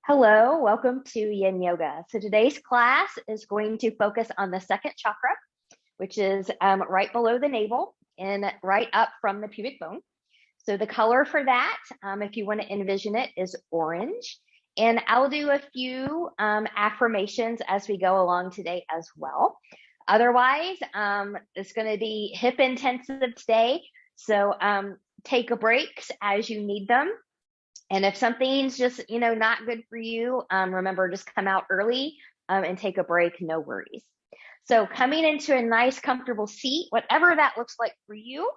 Hello, welcome to Yin Yoga. So today's class is going to focus on the second chakra, which is right below the navel and right up from the pubic bone. So the color for that, if you want to envision it, is orange. And I'll do a few affirmations as we go along today as well. Otherwise, it's going to be hip intensive today. So take a breaks as you need them. And if something's just, not good for you, remember, just come out early and take a break, no worries. So coming into a nice, comfortable seat, whatever that looks like for you.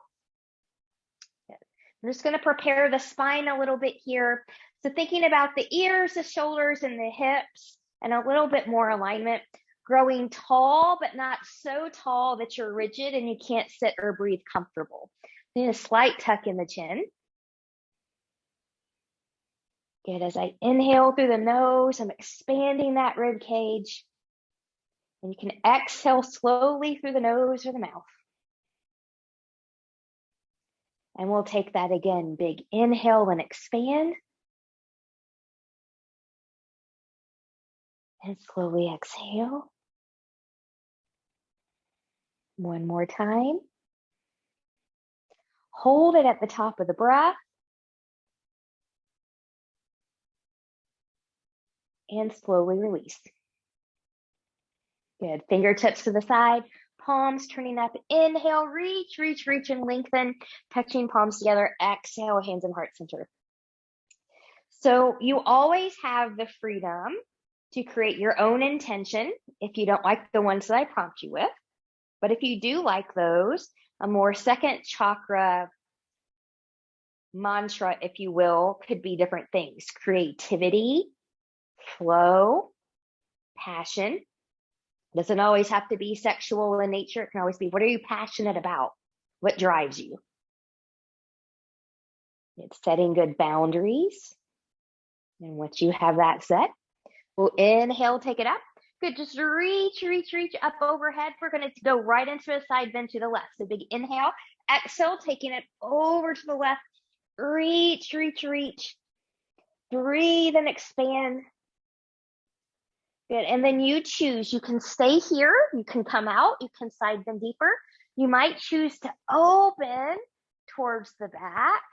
I'm just going to prepare the spine a little bit here. So thinking about the ears, the shoulders, and the hips, and a little bit more alignment, growing tall, but not so tall that you're rigid and you can't sit or breathe comfortable. Then a slight tuck in the chin. Good. As I inhale through the nose, I'm expanding that rib cage. And you can exhale slowly through the nose or the mouth. And we'll take that again. Big inhale and expand. And slowly exhale. One more time. Hold it at the top of the breath. And slowly release. Good. Fingertips to the side, palms turning up. Inhale, reach, and lengthen, touching palms together. Exhale, hands in heart center. So you always have the freedom to create your own intention if you don't like the ones that I prompt you with. But if you do like those, a more second chakra mantra, if you will, could be different things. Creativity, flow, passion. Doesn't always have to be sexual in nature. It can always be, what are you passionate about? What drives you? It's setting good boundaries. And once you have that set, we'll inhale, take it up. Good, just reach up overhead. We're gonna go right into a side bend to the left. So big inhale, exhale, taking it over to the left. Reach. Breathe and expand. Good, and then you choose, you can stay here, you can come out, you can side bend deeper. You might choose to open towards the back.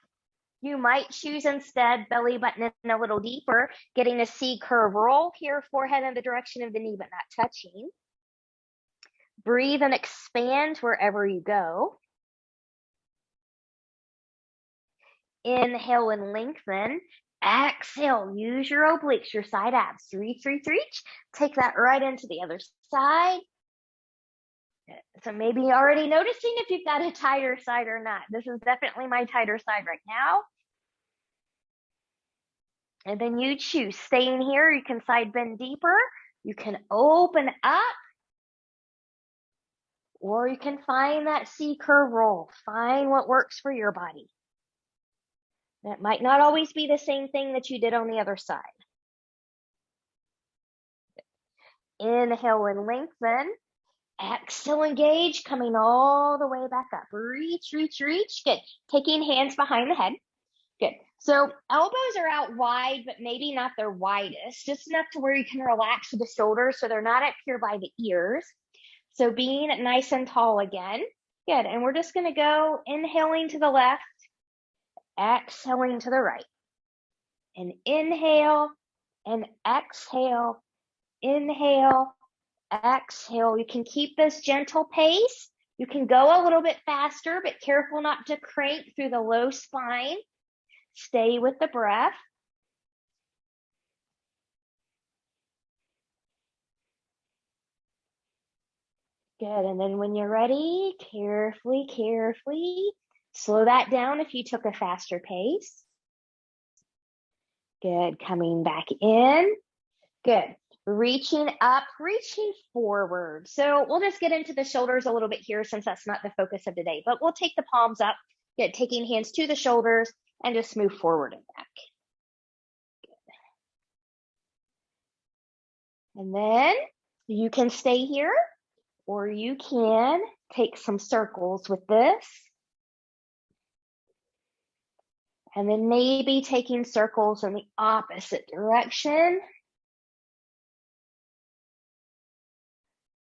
You might choose instead belly button in a little deeper, getting a C curve roll here, forehead in the direction of the knee, but not touching. Breathe and expand wherever you go. Inhale and lengthen. Exhale, use your obliques, your side abs. Reach. Take that right into the other side. So maybe you're already noticing if you've got a tighter side or not. This is definitely my tighter side right now. And then you choose, staying here, you can side bend deeper. You can open up. Or you can find that C curve roll. Find what works for your body. That might not always be the same thing that you did on the other side. Inhale and lengthen. Exhale, engage, coming all the way back up. Reach. Good. Taking hands behind the head. Good. So elbows are out wide, but maybe not their widest, just enough to where you can relax the shoulders so they're not up here by the ears. So being nice and tall again. Good. And we're just going to go inhaling to the left, exhaling to the right. And inhale and exhale, inhale, exhale. You can keep this gentle pace. You can go a little bit faster, but careful not to crank through the low spine. Stay with the breath. Good, and then when you're ready, carefully, slow that down if you took a faster pace. Good, coming back in. Good, reaching up, reaching forward. So we'll just get into the shoulders a little bit here since that's not the focus of today, but we'll take the palms up, good, taking hands to the shoulders and just move forward and back. Good. And then you can stay here or you can take some circles with this. And then maybe taking circles in the opposite direction.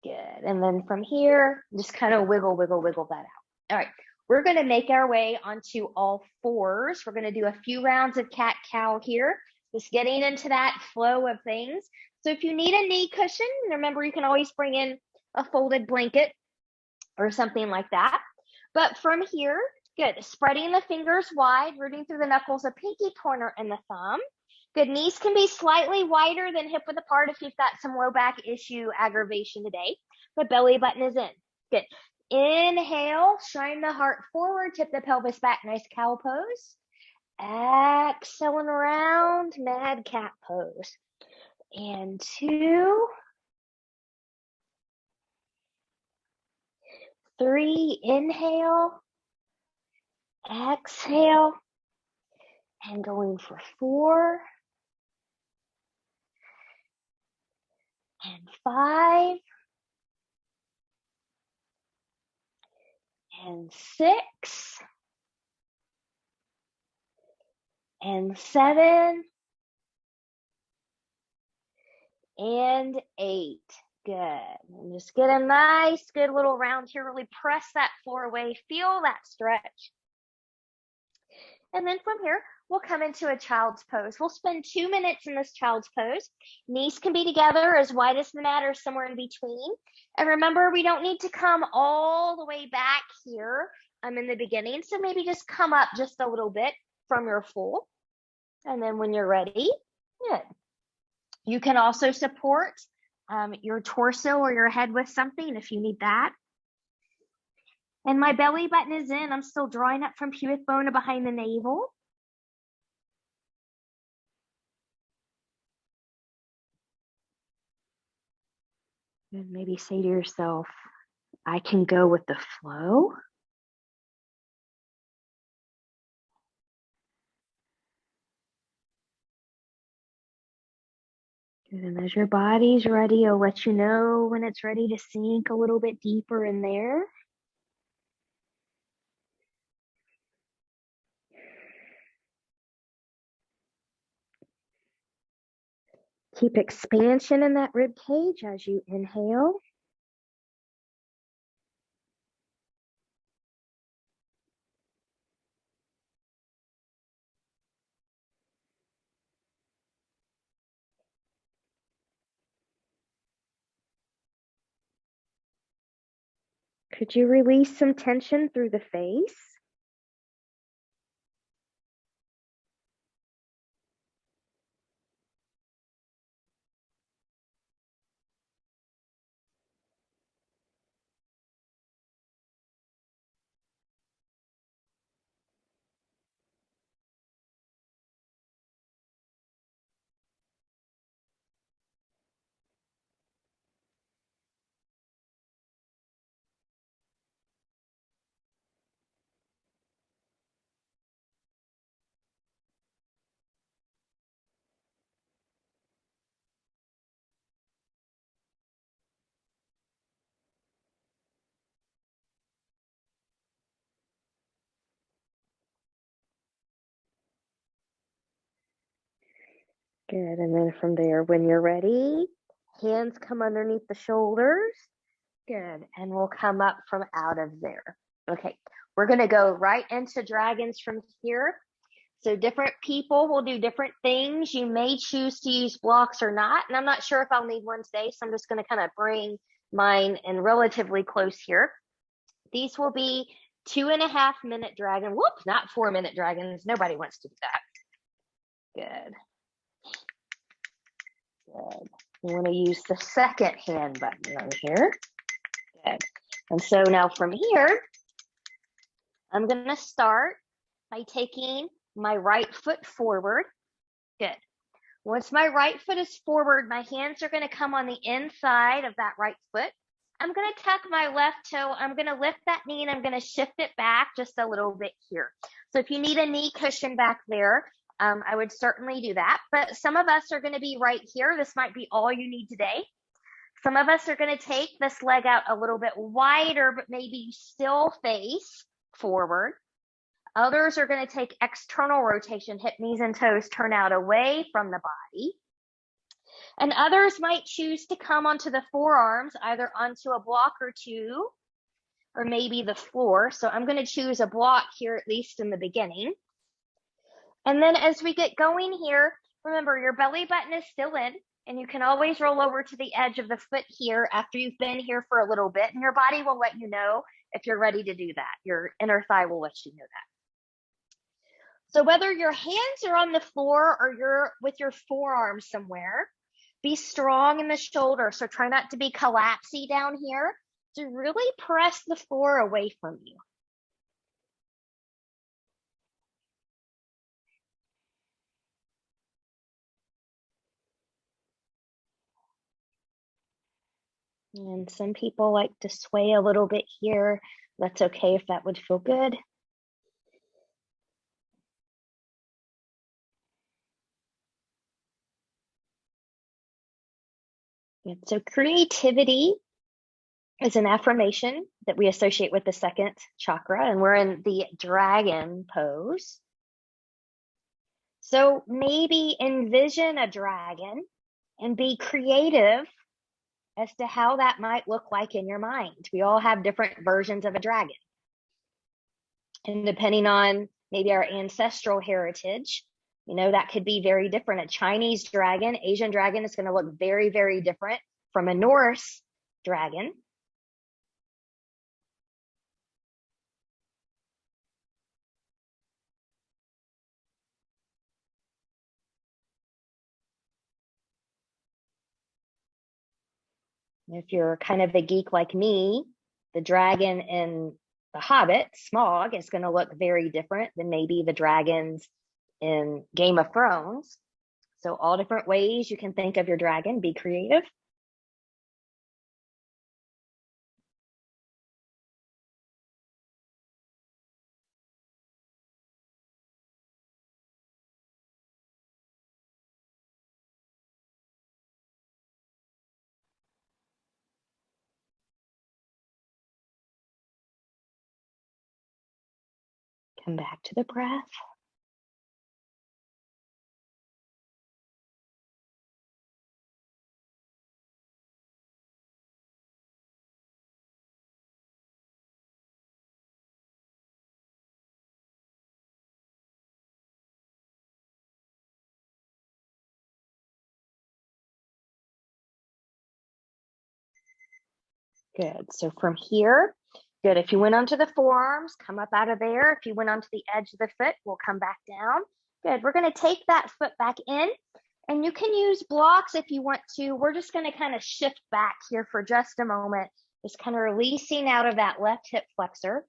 Good. And then from here, just kind of wiggle, wiggle, wiggle that out. All right. We're going to make our way onto all fours. We're going to do a few rounds of cat-cow here, just getting into that flow of things. So if you need a knee cushion, remember you can always bring in a folded blanket or something like that. But from here, good. Spreading the fingers wide, rooting through the knuckles, a pinky pointer and the thumb. Good. Knees can be slightly wider than hip width apart if you've got some low back issue aggravation today. The belly button is in. Good. Inhale, shine the heart forward, tip the pelvis back, nice cow pose. Exhaling around, mad cat pose. And 2, 3, inhale, exhale, and going for 4, and 5, and 6, and 7, and 8. Good. And just get a nice, good little round here. Really press that floor away. Feel that stretch. And then from here, we'll come into a child's pose. We'll spend 2 minutes in this child's pose. Knees can be together as wide as the mat or somewhere in between. And remember, we don't need to come all the way back here in the beginning. So maybe just come up just a little bit from your full. And then when you're ready, good. You can also support your torso or your head with something if you need that. And my belly button is in. I'm still drawing up from pubic bone to behind the navel. And maybe say to yourself, I can go with the flow. And as your body's ready, I'll let you know when it's ready to sink a little bit deeper in there. Keep expansion in that rib cage as you inhale. Could you release some tension through the face? Good, and then from there, when you're ready, hands come underneath the shoulders. Good, and we'll come up from out of there. Okay, we're gonna go right into dragons from here. So different people will do different things. You may choose to use blocks or not, and I'm not sure if I'll need one today, so I'm just gonna kind of bring mine in relatively close here. These will be 2.5 minute dragon. Whoops, not 4 minute dragons. Nobody wants to do that. Good. Good. You want to use the second hand button on here. Good. And so now from here, I'm going to start by taking my right foot forward. Good. Once my right foot is forward, my hands are going to come on the inside of that right foot. I'm going to tuck my left toe. I'm going to lift that knee and I'm going to shift it back just a little bit here. So if you need a knee cushion back there, I would certainly do that. But some of us are going to be right here. This might be all you need today. Some of us are going to take this leg out a little bit wider, but maybe still face forward. Others are going to take external rotation, hip, knees, and toes turn out away from the body. And others might choose to come onto the forearms, either onto a block or two, or maybe the floor. So I'm going to choose a block here, at least in the beginning. And then as we get going here, remember your belly button is still in, and you can always roll over to the edge of the foot here after you've been here for a little bit, and your body will let you know if you're ready to do that. Your inner thigh will let you know that. So whether your hands are on the floor or you're with your forearms somewhere, be strong in the shoulder. So try not to be collapsy down here. To really press the floor away from you. And some people like to sway a little bit here. That's okay if that would feel good. And so creativity is an affirmation that we associate with the second chakra, and we're in the dragon pose. So maybe envision a dragon and be creative as to how that might look like in your mind. We all have different versions of a dragon. And depending on maybe our ancestral heritage, you know, that could be very different. A Chinese dragon, Asian dragon is going to look very, very different from a Norse dragon. If you're kind of a geek like me, the dragon in The Hobbit, Smaug, is going to look very different than maybe the dragons in Game of Thrones. So all different ways you can think of your dragon. Be creative. Come back to the breath. Good. So from here, good. If you went onto the forearms, come up out of there. If you went onto the edge of the foot, we'll come back down. Good. We're going to take that foot back in, and you can use blocks if you want to. We're just going to kind of shift back here for just a moment, just kind of releasing out of that left hip flexor.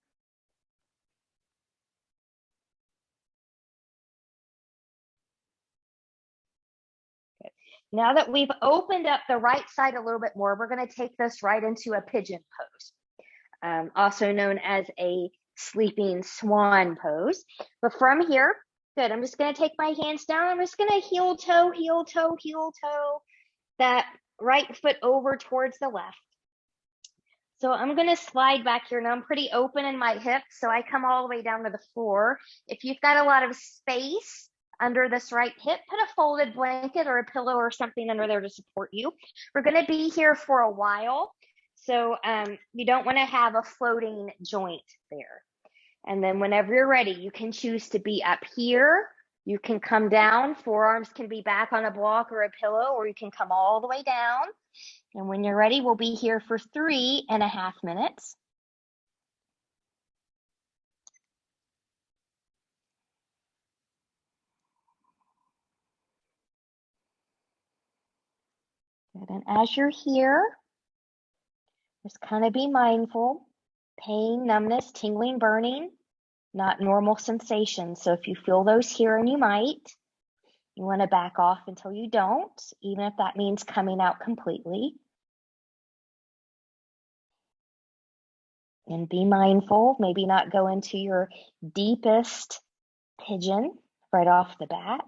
Good. Now that we've opened up the right side a little bit more, we're going to take this right into a pigeon pose, also known as a sleeping swan pose. But from here, good, I'm just going to take my hands down. I'm just going to heel toe, heel toe, heel toe, that right foot over towards the left. So I'm going to slide back here. Now I'm pretty open in my hips, so I come all the way down to the floor. If you've got a lot of space under this right hip, put a folded blanket or a pillow or something under there to support you. We're going to be here for a while, so you don't want to have a floating joint there. And then whenever you're ready, you can choose to be up here. You can come down. Forearms can be back on a block or a pillow, or you can come all the way down. And when you're ready, we'll be here for 3.5 minutes. Good. And as you're here, just kind of be mindful. Pain, numbness, tingling, burning, not normal sensations. So if you feel those here, and you might, you want to back off until you don't, even if that means coming out completely. And be mindful, maybe not go into your deepest pigeon right off the bat.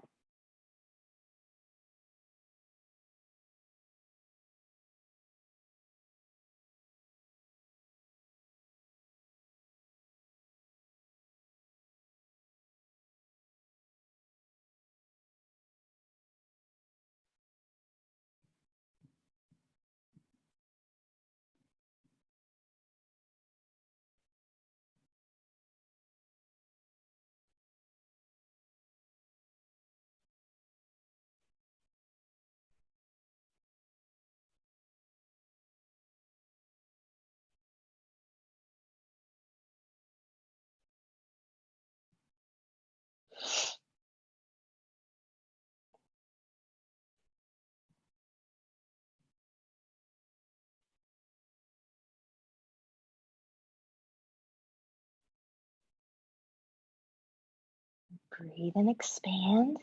Breathe and expand.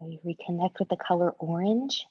We reconnect with the color orange.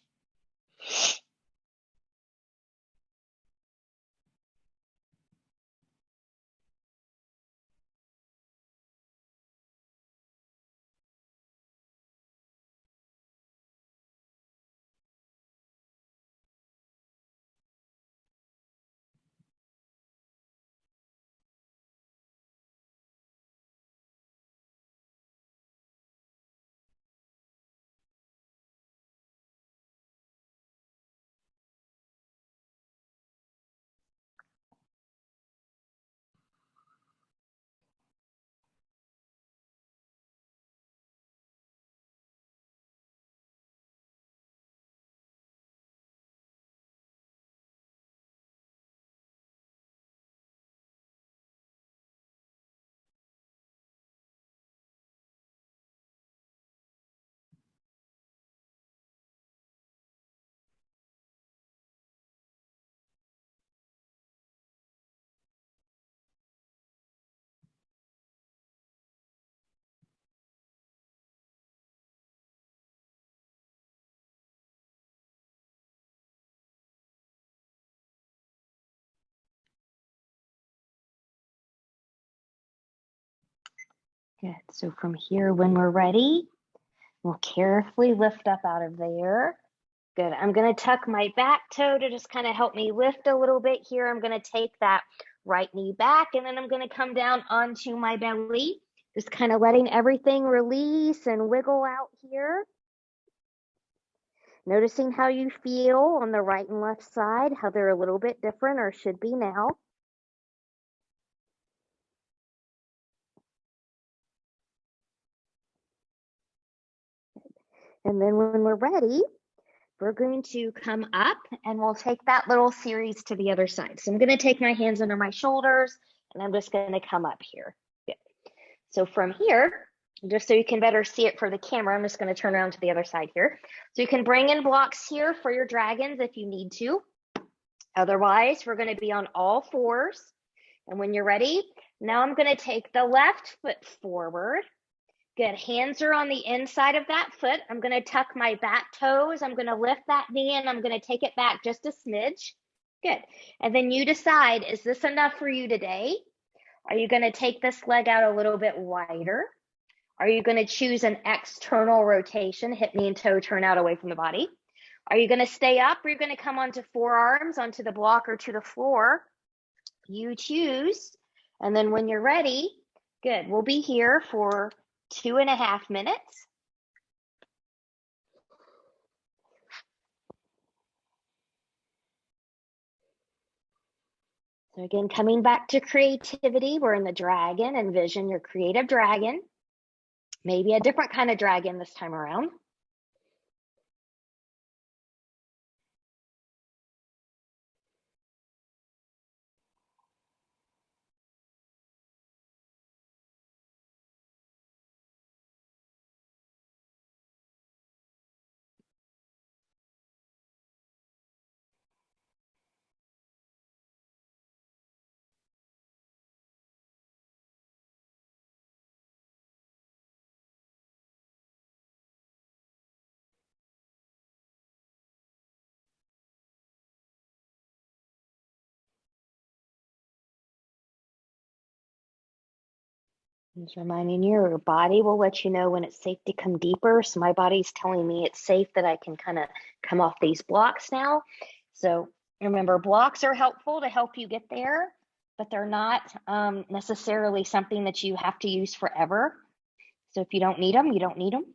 Good. So from here, when we're ready, we'll carefully lift up out of there. Good. I'm going to tuck my back toe to just kind of help me lift a little bit here. I'm going to take that right knee back, and then I'm going to come down onto my belly, just kind of letting everything release and wiggle out here. Noticing how you feel on the right and left side, how they're a little bit different or should be now. And then when we're ready, we're going to come up and we'll take that little series to the other side. So I'm going to take my hands under my shoulders and I'm just going to come up here. Good. So from here, just so you can better see it for the camera, I'm just going to turn around to the other side here. So you can bring in blocks here for your dragons if you need to. Otherwise, we're going to be on all fours. And when you're ready, now I'm going to take the left foot forward. Good. Hands are on the inside of that foot. I'm going to tuck my back toes. I'm going to lift that knee and I'm going to take it back just a smidge. Good. And then you decide, is this enough for you today? Are you going to take this leg out a little bit wider? Are you going to choose an external rotation, hip, knee, and toe turn out away from the body? Are you going to stay up or are you going to come onto forearms, onto the block or to the floor? You choose. And then when you're ready, good. We'll be here for 2.5 minutes. So again, coming back to creativity, we're in the dragon. Envision your creative dragon. Maybe a different kind of dragon this time around. Just reminding you, your body will let you know when it's safe to come deeper. So my body's telling me it's safe that I can kind of come off these blocks now. So remember, blocks are helpful to help you get there, but they're not necessarily something that you have to use forever. So if you don't need them, you don't need them.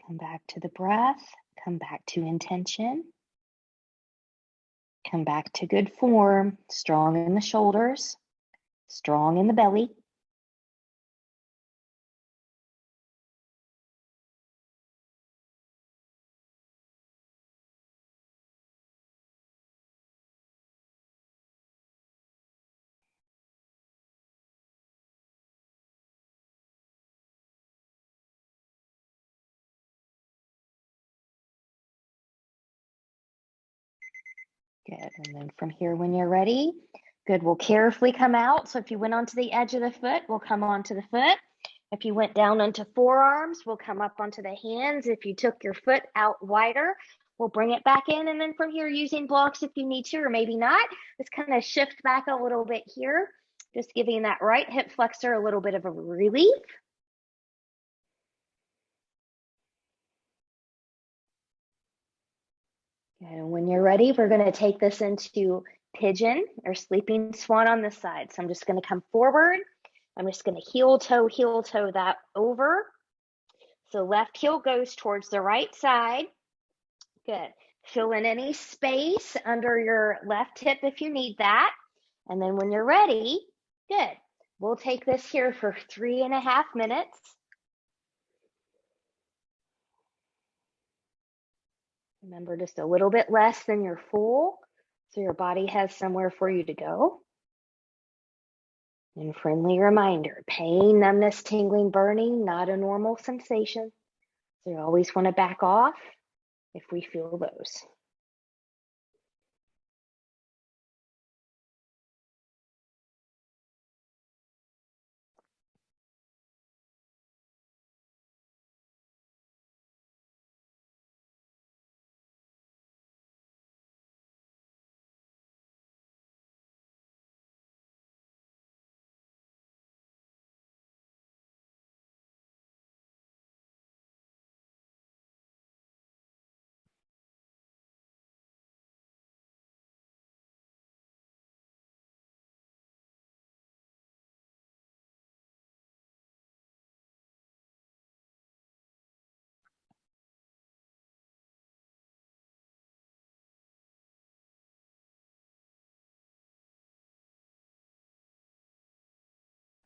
Come back to the breath, come back to intention. Come back to good form, strong in the shoulders, strong in the belly. Good, and then from here when you're ready, good, we'll carefully come out. So if you went onto the edge of the foot, we'll come onto the foot. If you went down onto forearms, we'll come up onto the hands. If you took your foot out wider, we'll bring it back in. And then from here, using blocks if you need to, or maybe not, just kind of shift back a little bit here, just giving that right hip flexor a little bit of a relief. And when you're ready, we're going to take this into pigeon or sleeping swan on this side. So I'm just going to come forward. I'm just going to heel toe that over. So left heel goes towards the right side. Good. Fill in any space under your left hip if you need that. And then when you're ready, good. We'll take this here for 3.5 minutes. Remember, just a little bit less than your full, so your body has somewhere for you to go. And friendly reminder, pain, numbness, tingling, burning, not a normal sensation. So you always want to back off if we feel those.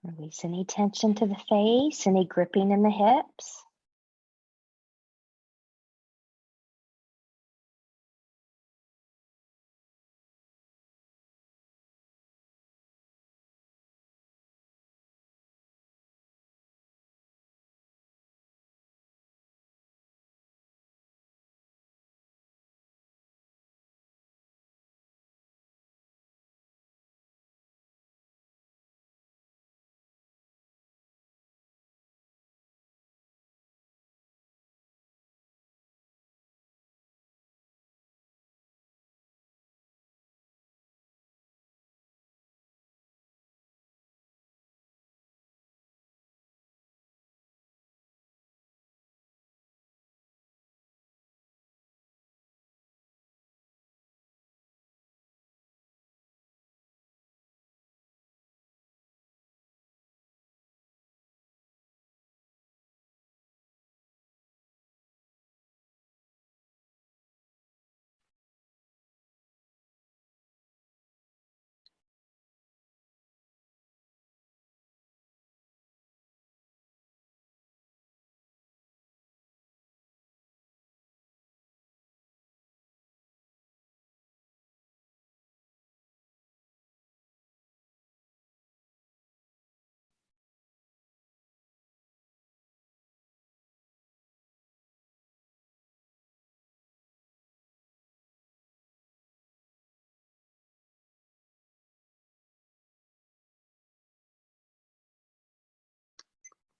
Release any tension to the face, any gripping in the hips.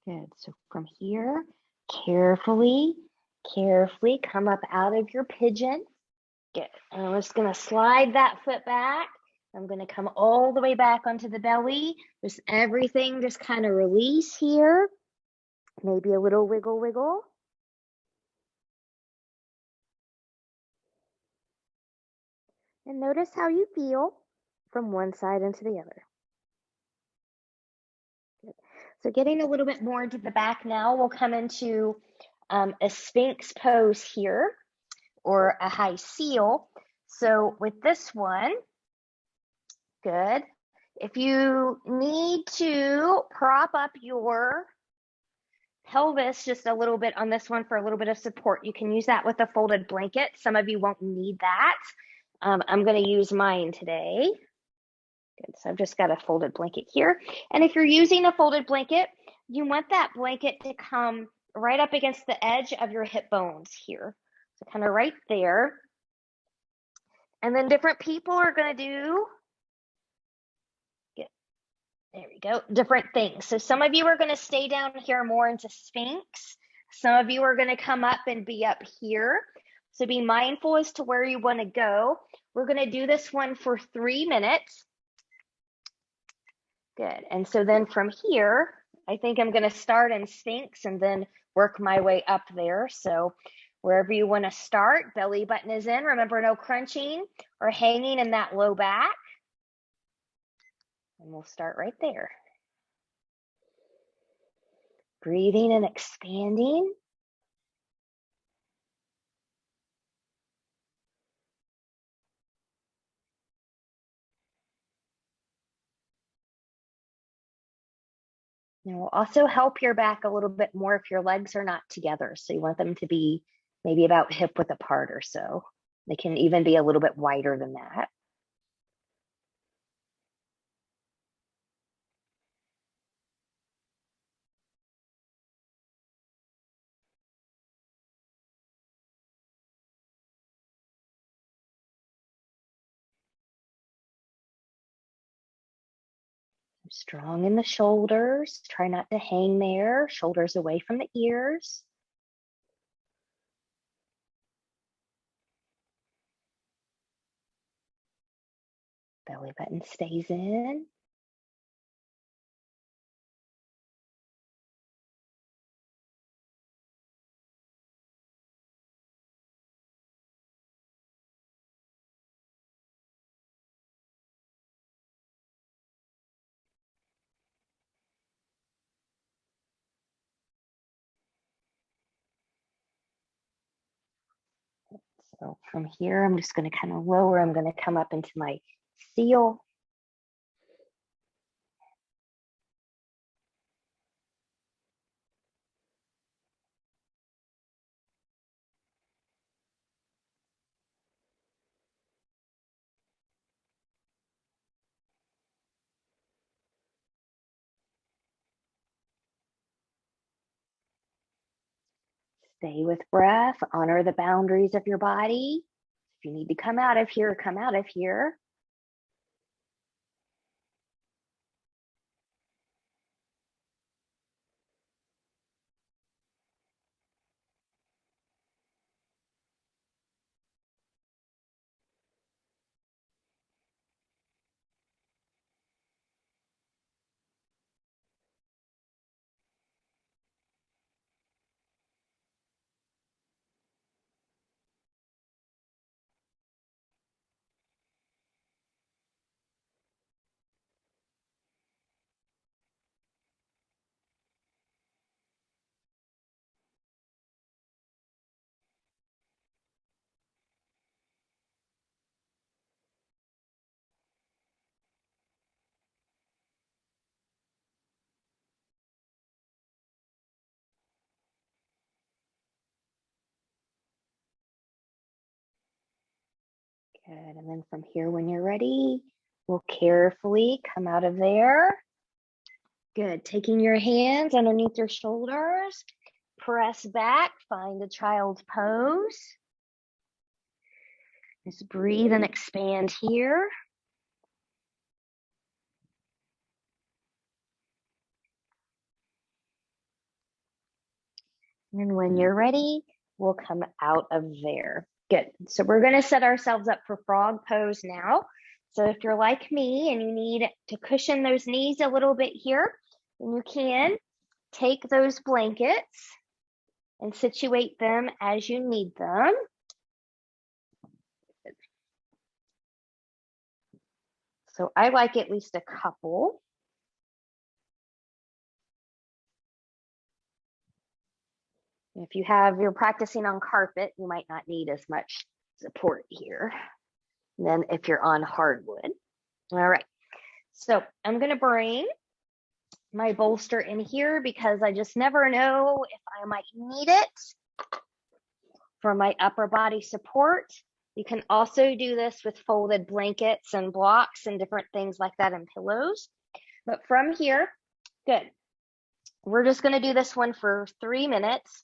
Good. So from here, carefully come up out of your pigeon. Good. And I'm just going to slide that foot back. I'm going to come all the way back onto the belly. Just everything just kind of release here. Maybe a little wiggle, wiggle. And notice how you feel from one side into the other. Good. So getting a little bit more into the back now, we'll come into a Sphinx pose here, or a high seal. So with this one, good. If you need to prop up your pelvis just a little bit on this one for a little bit of support, you can use that with a folded blanket. Some of you won't need that. I'm going to use mine today. Good. So I've just got a folded blanket here. And if you're using a folded blanket, you want that blanket to come right up against the edge of your hip bones here. So kind of right there. And then different people are going to do, there we go, different things. So some of you are going to stay down here more into Sphinx. Some of you are going to come up and be up here. So be mindful as to where you want to go. We're going to do this one for 3 minutes. Good. And so then from here, I think I'm going to start in Sphinx and then work my way up there. So wherever you want to start, belly button is in. Remember, no crunching or hanging in that low back. And we'll start right there. Breathing and expanding. And it will also help your back a little bit more if your legs are not together. So you want them to be maybe about hip width apart or so. They can even be a little bit wider than that. Strong in the shoulders. Try not to hang there. Shoulders away from the ears. Belly button stays in. So from here, I'm just going to kind of lower. I'm going to come up into my seal. Stay with breath. Honor the boundaries of your body. If you need to come out of here, come out of here. Good. And then from here, when you're ready, we'll carefully come out of there. Good. Taking your hands underneath your shoulders, press back, find a child's pose. Just breathe and expand here. And when you're ready, we'll come out of there. Good. So we're going to set ourselves up for frog pose now. So if you're like me and you need to cushion those knees a little bit here, then you can take those blankets and situate them as you need them. So I like at least a couple. If you're practicing on carpet, you might not need as much support here. And then if you're on hardwood. All right. So I'm going to bring my bolster in here because I just never know if I might need it for my upper body support. You can also do this with folded blankets and blocks and different things like that and pillows. But from here, good. We're just going to do this one for 3 minutes.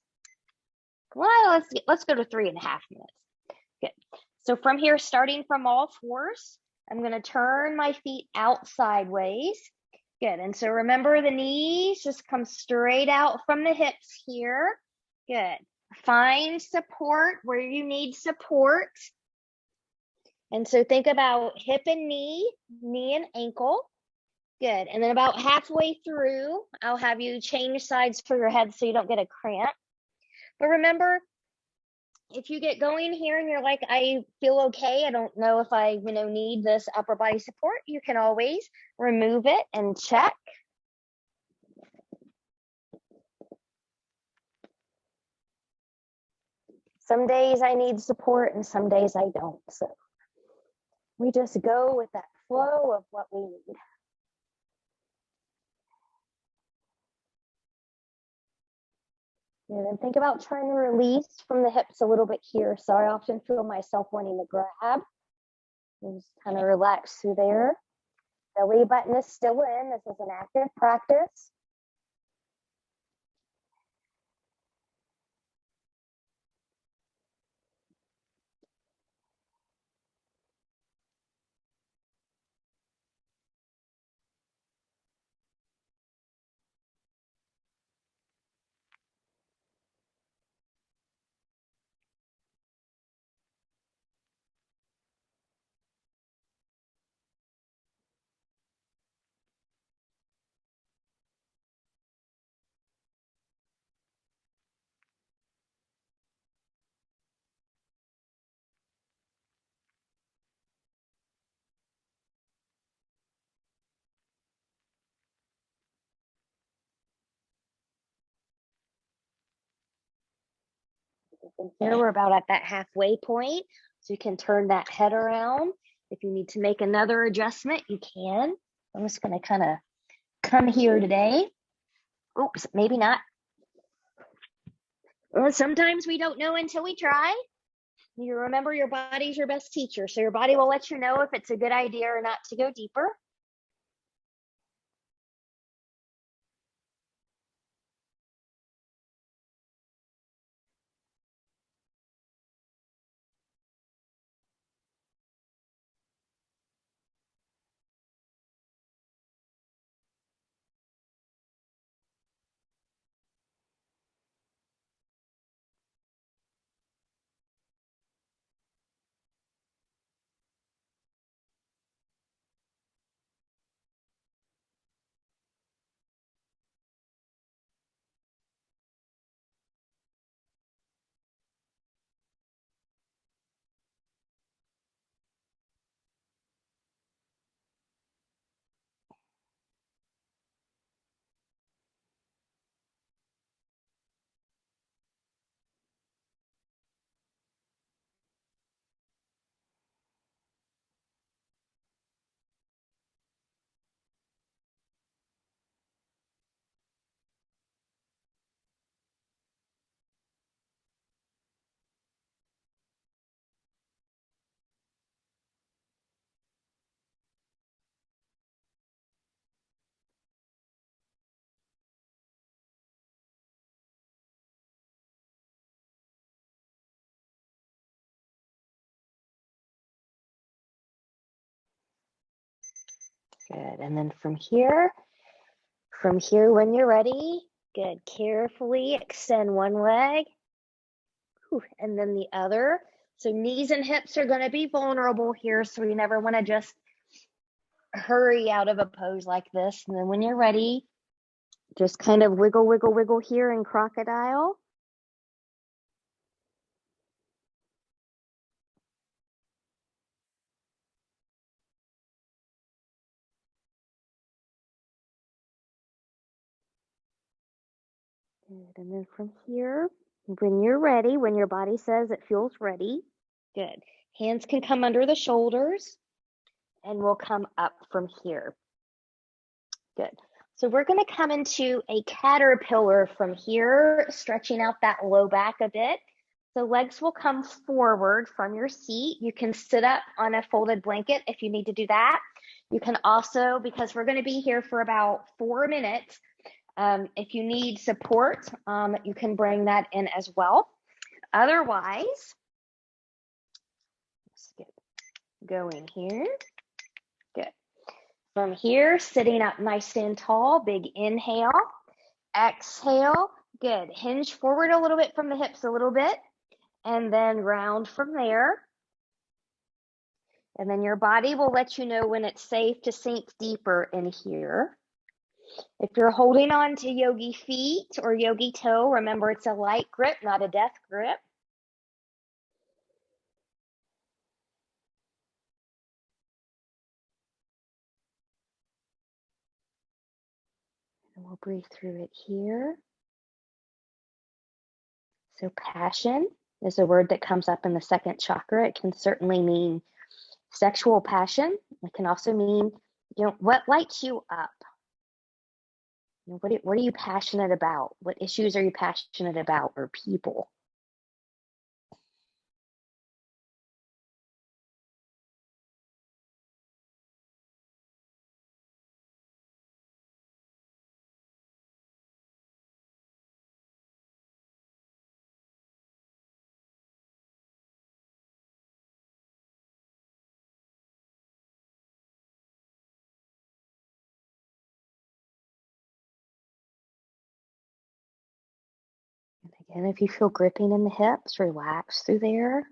Well, let's go to 3.5 minutes. Good. So from here, starting from all fours, I'm going to turn my feet out sideways. Good. And so remember, the knees just come straight out from the hips here. Good. Find support where you need support. And so think about hip and knee and ankle. Good. And then about halfway through, I'll have you change sides for your head so you don't get a cramp. But remember, if you get going here and you're like, I feel okay, I don't know if I need this upper body support, you can always remove it and check. Some days I need support and some days I don't. So we just go with that flow of what we need. And then think about trying to release from the hips a little bit here. So I often feel myself wanting to grab. And just kind of relax through there. Belly button is still in. This is an active practice. Here we're about at that halfway point, so you can turn that head around. If you need to make another adjustment, you can. I'm just going to kind of come here today. Oops, maybe not. Well, sometimes we don't know until we try. You remember, your body's your best teacher, so your body will let you know if it's a good idea or not to go deeper. Good. And then from here, when you're ready, good. Carefully extend one leg and then the other. So knees and hips are going to be vulnerable here, so we never want to just hurry out of a pose like this. And then when you're ready, just kind of wiggle, wiggle, wiggle here in crocodile. Good. And then from here, when you're ready, when your body says it feels ready, good. Hands can come under the shoulders, and we'll come up from here. Good. So we're going to come into a caterpillar from here, stretching out that low back a bit. The legs will come forward from your seat. You can sit up on a folded blanket if you need to do that. You can also, because we're going to be here for about 4 minutes, if you need support, you can bring that in as well. Otherwise, let's get going here. Good. From here, sitting up nice and tall, big inhale, exhale. Good. Hinge forward a little bit from the hips a little bit, and then round from there. And then your body will let you know when it's safe to sink deeper in here. If you're holding on to yogi feet or yogi toe, remember it's a light grip, not a death grip. And we'll breathe through it here. So passion is a word that comes up in the second chakra. It can certainly mean sexual passion. It can also mean, what lights you up? What are you passionate about? What issues are you passionate about, or people? And again, if you feel gripping in the hips, relax through there.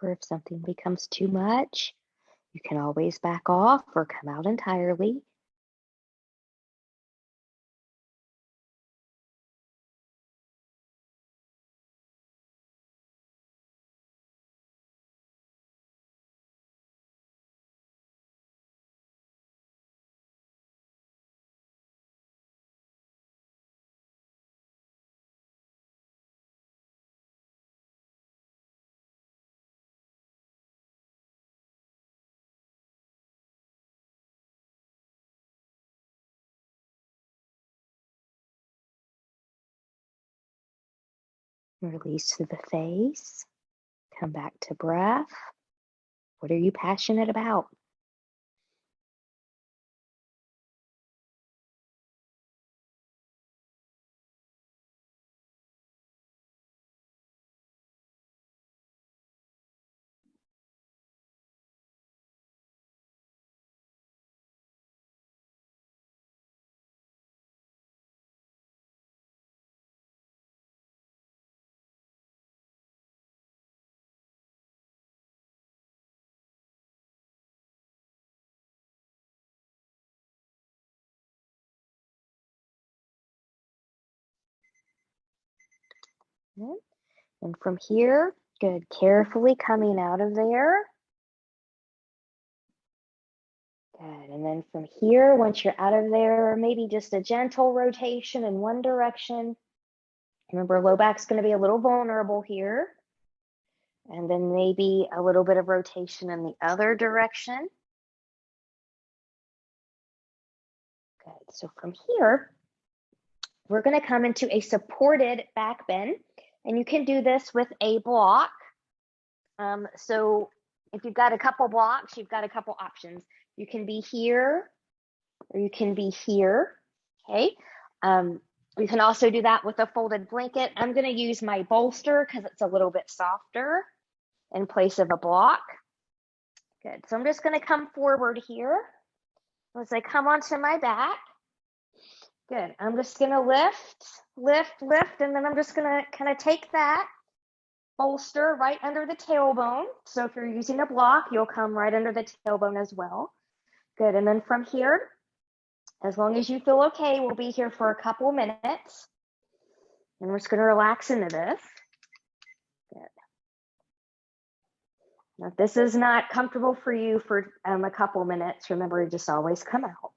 Remember, if something becomes too much, you can always back off or come out entirely. Release through the face. Come back to breath. What are you passionate about? Good. And from here, good, carefully coming out of there. Good, and then from here, once you're out of there, maybe just a gentle rotation in one direction. Remember, low back's going to be a little vulnerable here. And then maybe a little bit of rotation in the other direction. So from here, we're going to come into a supported back bend, and you can do this with a block. So if you've got a couple blocks, you've got a couple options. You can be here, or you can be here, okay? You can also do that with a folded blanket. I'm going to use my bolster because it's a little bit softer in place of a block. Good. So I'm just going to come forward here as I come onto my back. Good. I'm just going to lift, and then I'm just going to kind of take that bolster right under the tailbone. So if you're using a block, you'll come right under the tailbone as well. Good. And then from here, as long as you feel okay, we'll be here for a couple minutes. And we're just going to relax into this. Good. Now, if this is not comfortable for you for a couple minutes, remember to just always come out.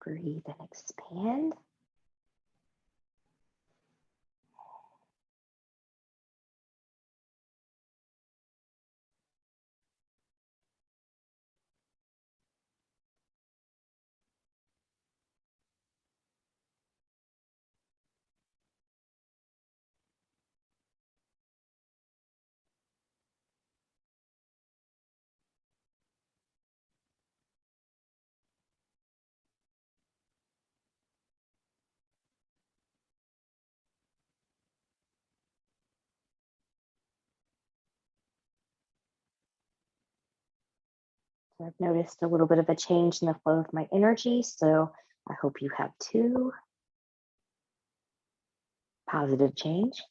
Breathe and expand. So I've noticed a little bit of a change in the flow of my energy, so I hope you have too. Positive change.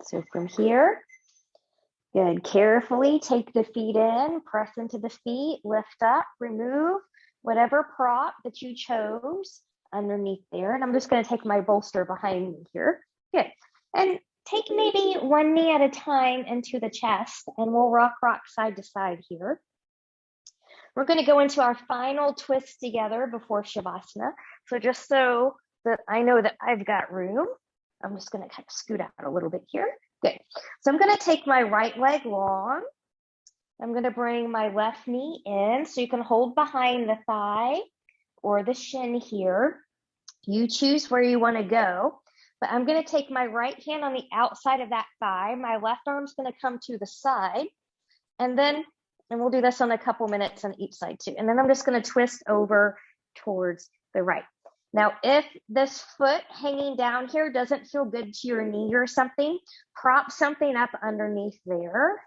So from here, good. Carefully take the feet in, press into the feet, lift up, remove whatever prop that you chose underneath there. And I'm just going to take my bolster behind me here. Good. And take maybe one knee at a time into the chest, and we'll rock side to side here. We're going to go into our final twist together before Shavasana. So just so that I know that I've got room, I'm just going to kind of scoot out a little bit here. Good. So I'm going to take my right leg long. I'm going to bring my left knee in. So you can hold behind the thigh or the shin here. You choose where you want to go. But I'm going to take my right hand on the outside of that thigh. My left arm's going to come to the side. And we'll do this on a couple minutes on each side too. And then I'm just going to twist over towards the right. Now, if this foot hanging down here doesn't feel good to your knee or something, prop something up underneath there.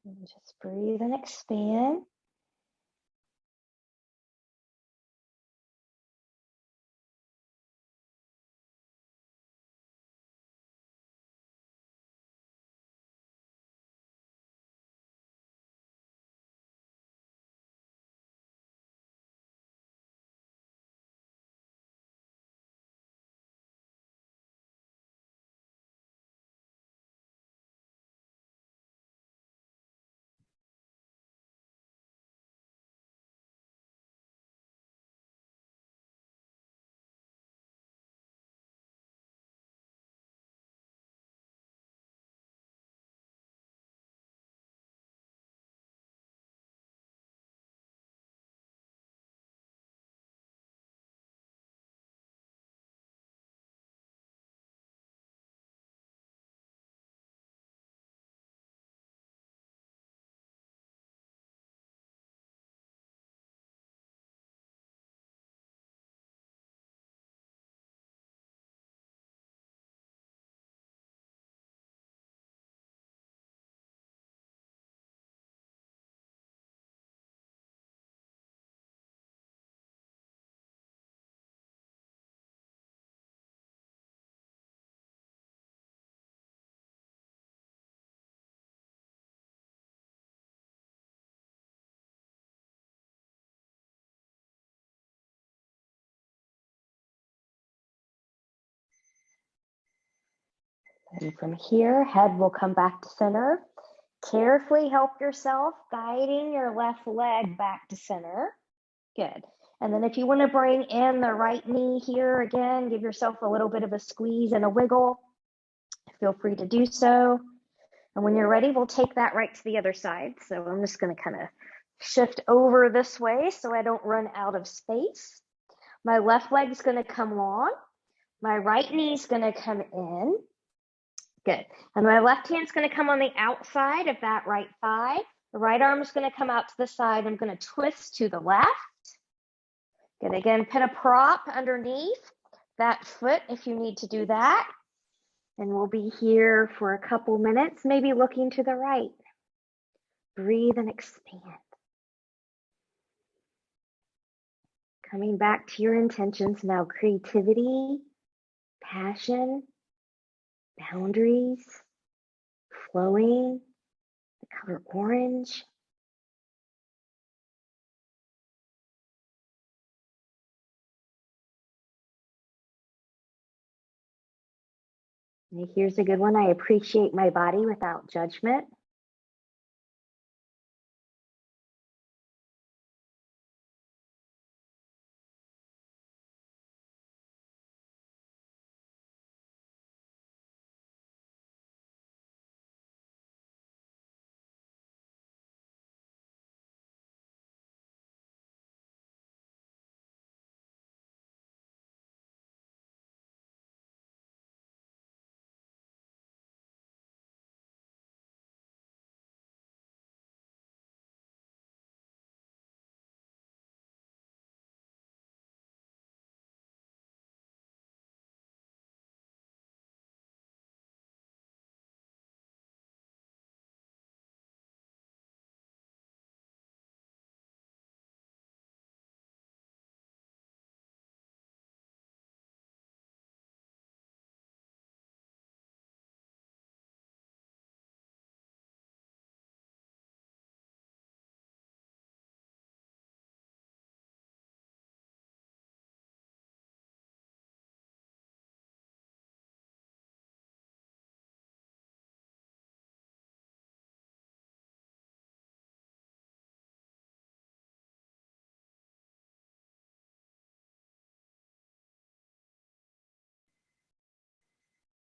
And just breathe and expand. And from here, head will come back to center. Carefully help yourself, guiding your left leg back to center. Good. And then if you want to bring in the right knee here again, give yourself a little bit of a squeeze and a wiggle. Feel free to do so. And when you're ready, we'll take that right to the other side. So I'm just going to kind of shift over this way so I don't run out of space. My left leg's going to come long. My right knee's going to come in. Good. And my left hand's going to come on the outside of that right thigh. The right arm is going to come out to the side. I'm going to twist to the left. Good. Again, put a prop underneath that foot if you need to do that. And we'll be here for a couple minutes, maybe looking to the right. Breathe and expand. Coming back to your intentions now, creativity, passion, boundaries, flowing, the color orange. And here's a good one. I appreciate my body without judgment.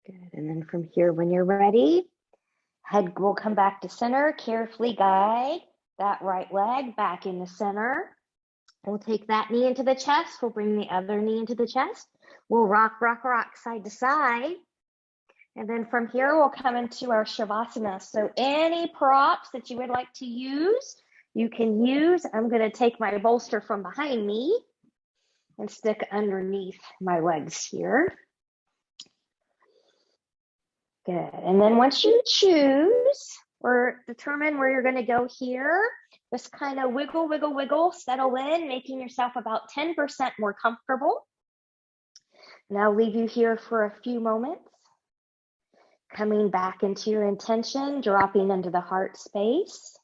Good. And then from here, when you're ready, head will come back to center. Carefully guide that right leg back in the center. We'll take that knee into the chest. We'll bring the other knee into the chest. We'll rock, rock, rock side to side. And then from here, we'll come into our Shavasana. So any props that you would like to use, you can use. I'm going to take my bolster from behind me and stick underneath my legs here. Good. And then once you choose or determine where you're going to go here, just kind of wiggle, wiggle, wiggle, settle in, making yourself about 10% more comfortable. And I'll leave you here for a few moments. Coming back into your intention, dropping into the heart space.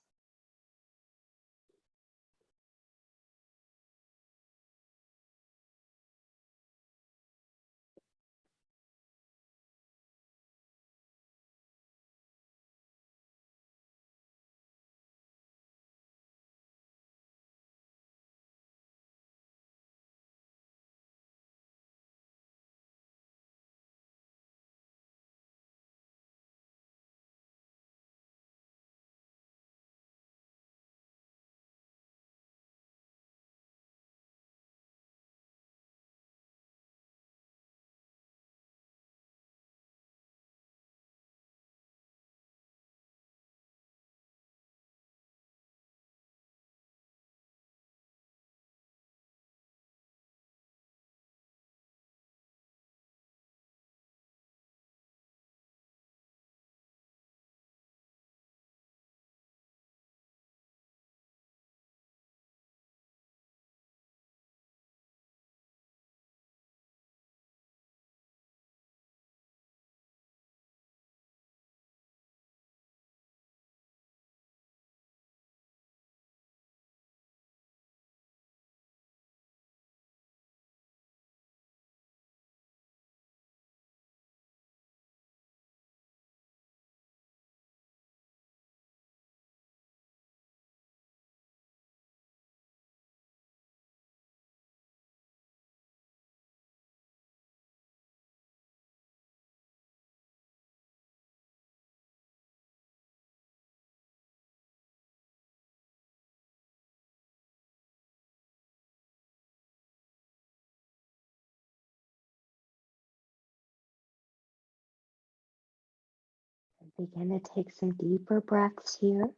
Begin to take some deeper breaths here.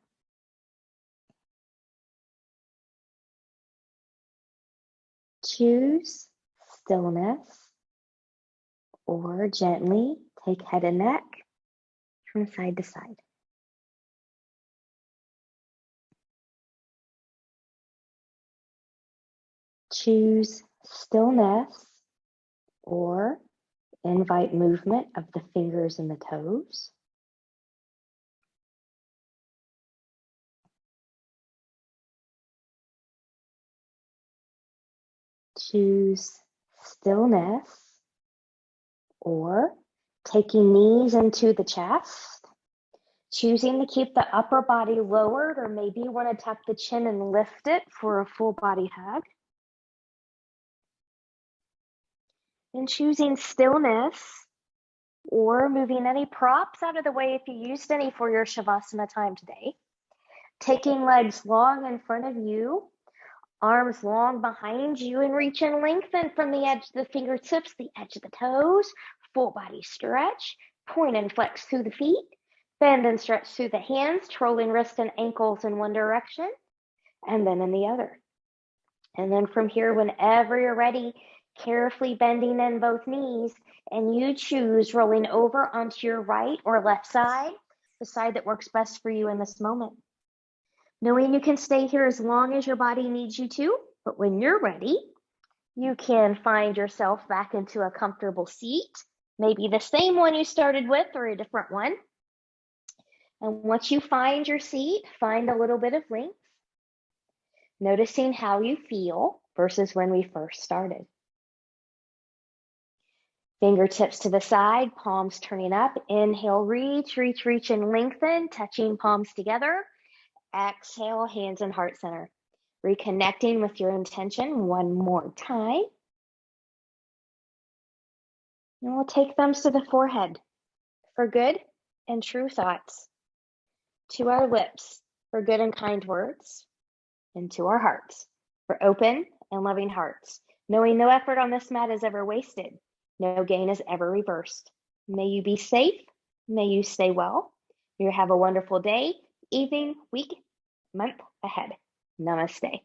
Choose stillness or gently take head and neck from side to side. Choose stillness or invite movement of the fingers and the toes. Choose stillness or taking knees into the chest. Choosing to keep the upper body lowered, or maybe you want to tuck the chin and lift it for a full body hug. And choosing stillness or moving any props out of the way if you used any for your Shavasana time today. Taking legs long in front of you, arms long behind you, and reach and lengthen from the edge of the fingertips, the edge of the toes, full body stretch, point and flex through the feet, bend and stretch through the hands, twirling wrists and ankles in one direction, and then in the other. And then from here, whenever you're ready, carefully bending in both knees, and you choose rolling over onto your right or left side, the side that works best for you in this moment. Knowing you can stay here as long as your body needs you to, but when you're ready, you can find yourself back into a comfortable seat, maybe the same one you started with or a different one. And once you find your seat, find a little bit of length, noticing how you feel versus when we first started. Fingertips to the side, palms turning up. Inhale, reach, reach, reach, and lengthen, touching palms together. Exhale, hands in heart center. Reconnecting with your intention one more time. And we'll take thumbs to the forehead for good and true thoughts, to our lips for good and kind words, and to our hearts for open and loving hearts, knowing no effort on this mat is ever wasted. No gain is ever reversed. May you be safe. May you stay well. You have a wonderful day, evening, week, month ahead. Namaste.